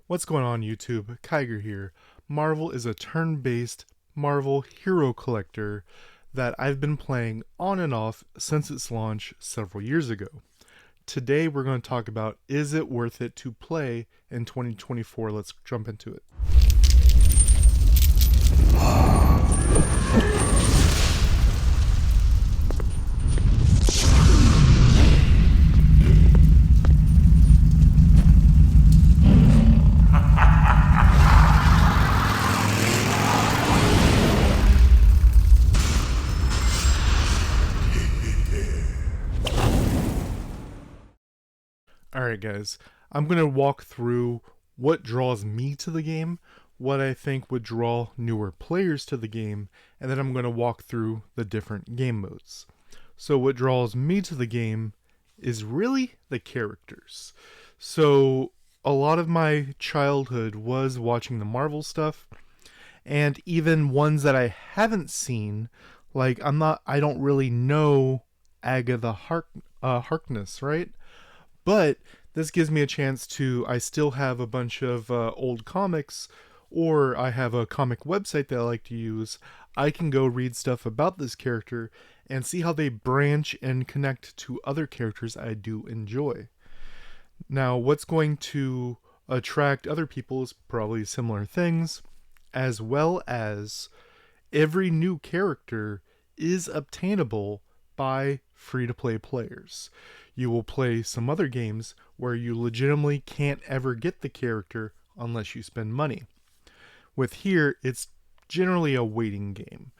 What's going on YouTube? Kiger here. Marvel is a turn-based Marvel hero collector that I've been playing on and off since its launch several years ago. Today we're going to talk about, is it worth it to play in 2024? Let's jump into it. Alright guys, I'm going to walk through what draws me to the game, what I think would draw newer players to the game, and then I'm going to walk through the different game modes. So what draws me to the game is really the characters. So a lot of my childhood was watching the Marvel stuff, and even ones that I haven't seen, like I don't really know Agatha Harkness, right? But this gives me a chance I still have a bunch of old comics, or I have a comic website that I like to use. I can go read stuff about this character and see how they branch and connect to other characters I do enjoy. Now, what's going to attract other people is probably similar things, as well as every new character is obtainable by free-to-play players. You will play some other games where you legitimately can't ever get the character unless you spend money. With here, it's generally a waiting game.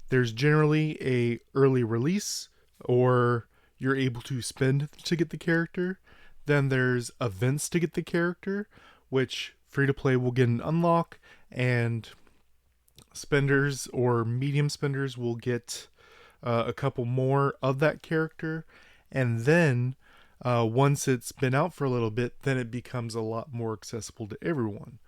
There's generally a early release, or you're able to spend to get the character. Then there's events to get the character, which free-to-play will get an unlock, and spenders or medium spenders will get a couple more of that character. And then once it's been out for a little bit, then it becomes a lot more accessible to everyone.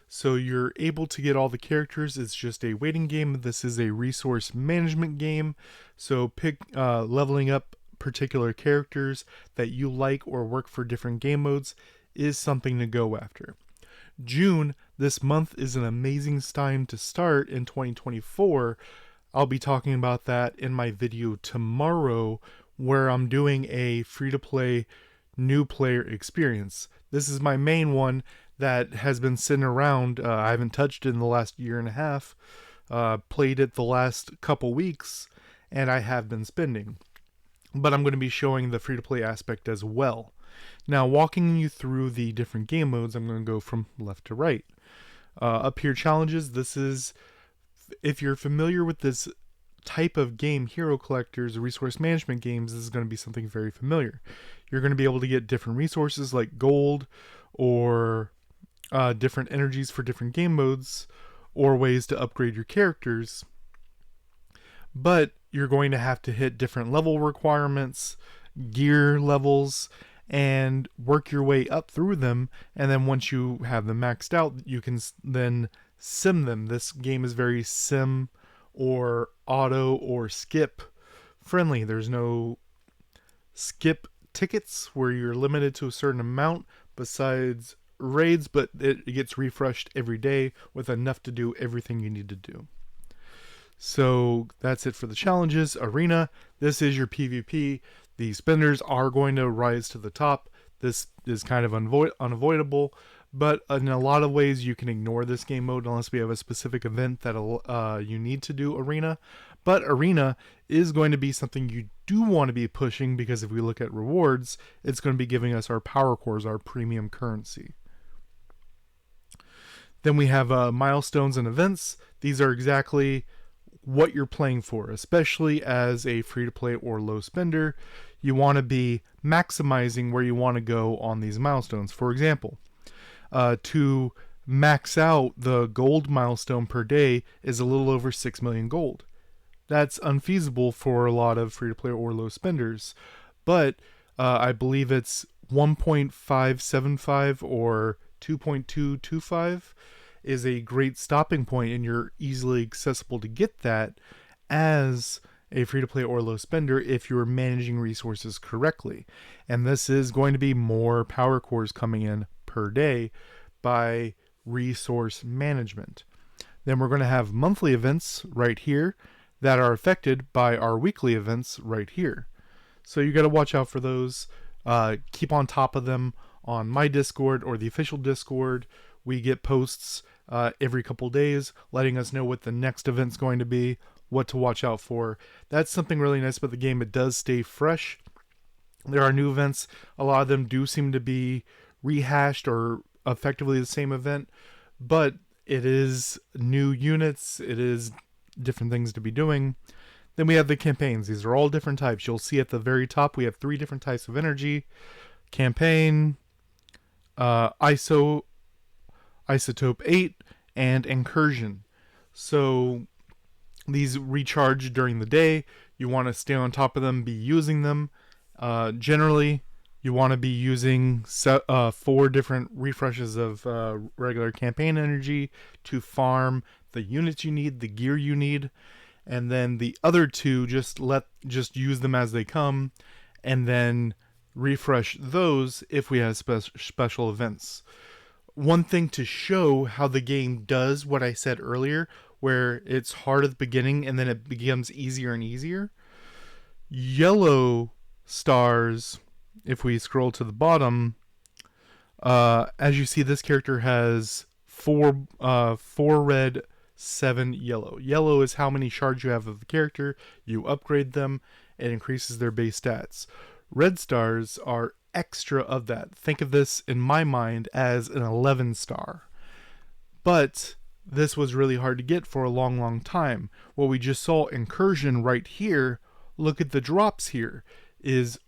So you're able to get all the characters. It's just a waiting game. This is a resource management game. So pick leveling up particular characters that you like or work for different game modes is something to go after. June, this month, is an amazing time to start in 2024. I'll be talking about that in my video tomorrow, where I'm doing a free-to-play new player experience. This is my main one that has been sitting around. I haven't touched it in the last year and a half. Played it the last couple weeks, and I have been spending. But I'm going to be showing the free-to-play aspect as well. Now, walking you through the different game modes, I'm going to go from left to right. Up here, challenges. This is, if you're familiar with this type of game, hero collectors, resource management games, this is going to be something very familiar. You're going to be able to get different resources like gold, or different energies for different game modes, or ways to upgrade your characters. But you're going to have to hit different level requirements, gear levels, and work your way up through them. And then once you have them maxed out, you can then sim them. This game is very sim or auto or skip friendly. There's no skip tickets where you're limited to a certain amount besides raids, but it gets refreshed every day with enough to do everything you need to do. So that's it for the challenges. Arena, this is your PvP. The spenders are going to rise to the top. This is kind of unavoidable, but in a lot of ways you can ignore this game mode unless we have a specific event that you need to do Arena. But Arena is going to be something you do want to be pushing, because if we look at rewards, it's going to be giving us our power cores, our premium currency. Then we have milestones and events. These are exactly what you're playing for, especially as a free-to-play or low spender. You want to be maximizing where you want to go on these milestones. For example, to max out the gold milestone per day is a little over 6 million gold. That's unfeasible for a lot of free-to-play or low spenders, but I believe it's 1.575 or 2.225 is a great stopping point, and you're easily accessible to get that as a free-to-play or low spender if you're managing resources correctly. And this is going to be more power cores coming in per day, by resource management. Then we're going to have monthly events right here that are affected by our weekly events right here. So you got to watch out for those. Keep on top of them on my Discord or the official Discord. We get posts every couple days letting us know what the next event's going to be, what to watch out for. That's something really nice about the game. It does stay fresh. There are new events. A lot of them do seem to be rehashed or effectively the same event, but it is new units. It is different things to be doing. Then we have the campaigns. These are all different types. You'll see at the very top we have 3 different types of energy: campaign, isotope 8, and incursion. So these recharge during the day. You want to stay on top of them, be using them. Generally, you want to be using 4 different refreshes of regular campaign energy to farm the units you need, the gear you need, and then the other 2 just use them as they come, and then refresh those if we have special events. One thing to show how the game does what I said earlier, where it's hard at the beginning and then it becomes easier and easier. Yellow stars, if we scroll to the bottom, as you see, this character has 4 red, 7 yellow. Yellow is how many shards you have of the character. You upgrade them, it increases their base stats. Red stars are extra of that. Think of this, in my mind, as an 11 star. But this was really hard to get for a long time. What we just saw, incursion, right here, look at the drops here, is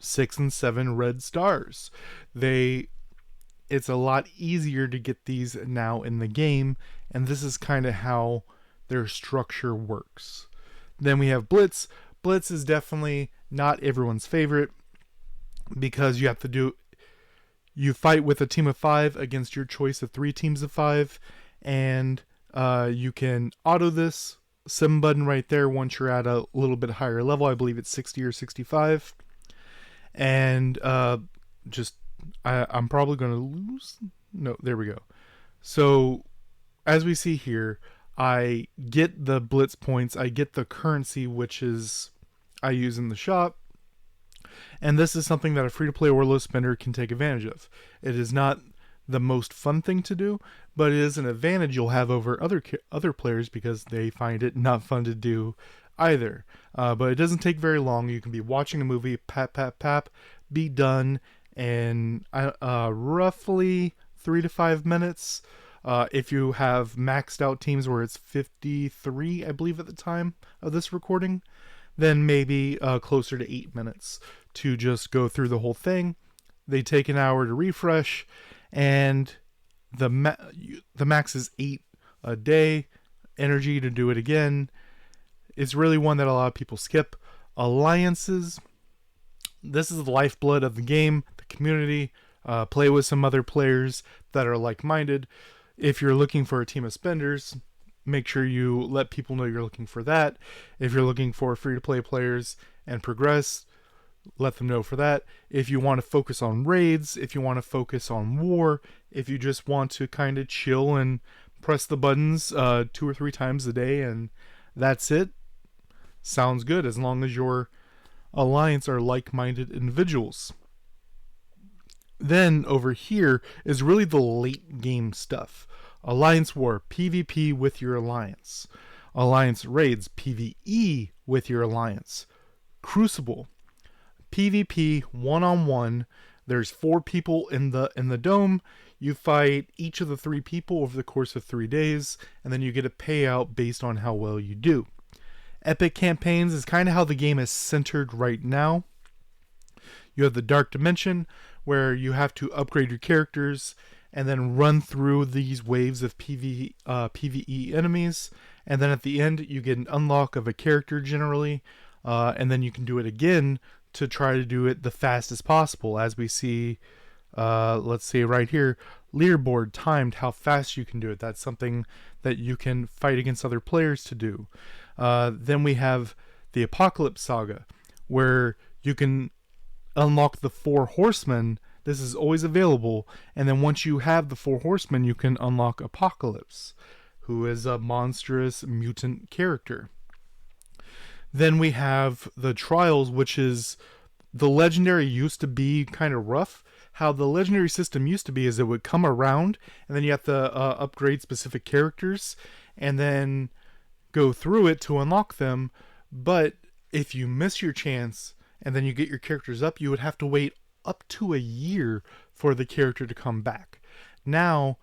6 and 7 red stars. It's a lot easier to get these now in the game, and this is kind of how their structure works. Then we have Blitz. Blitz is definitely not everyone's favorite because you fight with a team of 5 against your choice of 3 teams of 5, and you can auto this 7 button right there once you're at a little bit higher level. I believe it's 60 or 65. And I'm probably going to lose. No, there we go. So as we see here, I get the Blitz points. I get the currency, which is I use in the shop. And this is something that a free-to-play or low spender can take advantage of. It is not the most fun thing to do, but it is an advantage you'll have over other players because they find it not fun to do either. But it doesn't take very long. You can be watching a movie, pap, be done in roughly 3 to 5 minutes. If you have maxed out teams where it's 53, I believe at the time of this recording, then maybe closer to 8 minutes to just go through the whole thing. They take an hour to refresh, and the max is 8 a day energy to do it again. It's really one that a lot of people skip. Alliances. This is the lifeblood of the game, the community. Play with some other players that are like-minded. If you're looking for a team of spenders, make sure you let people know you're looking for that. If you're looking for free-to-play players and progress, let them know for that. If you want to focus on raids, if you want to focus on war, if you just want to kind of chill and press the buttons 2 or 3 times a day and that's it, sounds good, as long as your alliance are like-minded individuals. Then over here is really the late game stuff. Alliance War, PvP with your alliance. Alliance Raids, PvE with your alliance. Crucible, PvP one-on-one. There's 4 people in the dome. You fight each of the 3 people over the course of 3 days, and then you get a payout based on how well you do. Epic campaigns is kind of how the game is centered right now. You have the Dark Dimension, where you have to upgrade your characters and then run through these waves of PvE enemies. And then at the end, you get an unlock of a character generally. And then you can do it again to try to do it the fastest possible. As we see, let's say right here, leaderboard timed how fast you can do it. That's something that you can fight against other players to do. Then we have the Apocalypse Saga, where you can unlock the 4 horsemen This is always available. And then once you have the 4 horsemen, you can unlock Apocalypse, who is a monstrous mutant character. Then we have the Trials, which is the legendary used to be kind of rough. How the legendary system used to be is it would come around, and then you have to upgrade specific characters, and then go through it to unlock them. But if you miss your chance, and then you get your characters up, you would have to wait up to a year for the character to come back. Now,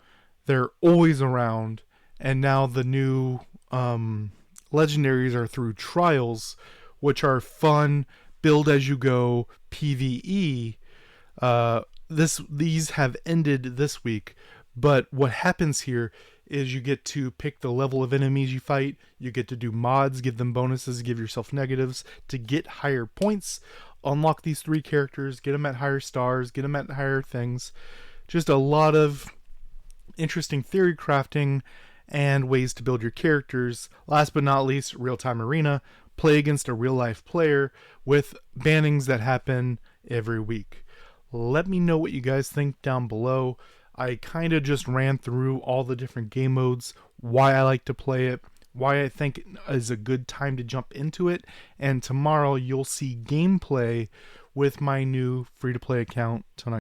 they're always around, and now the new legendaries are through Trials, which are fun, build as you go, PvE. These have ended this week, but what happens here is you get to pick the level of enemies you fight, you get to do mods, give them bonuses, give yourself negatives to get higher points, unlock these 3 characters, get them at higher stars, get them at higher things. Just a lot of interesting theory crafting and ways to build your characters. Last but not least, real-time arena. Play against a real-life player with bannings that happen every week. Let me know what you guys think down below. I kind of just ran through all the different game modes, why I like to play it, why I think is a good time to jump into it, and tomorrow you'll see gameplay with my new free-to-play account tonight.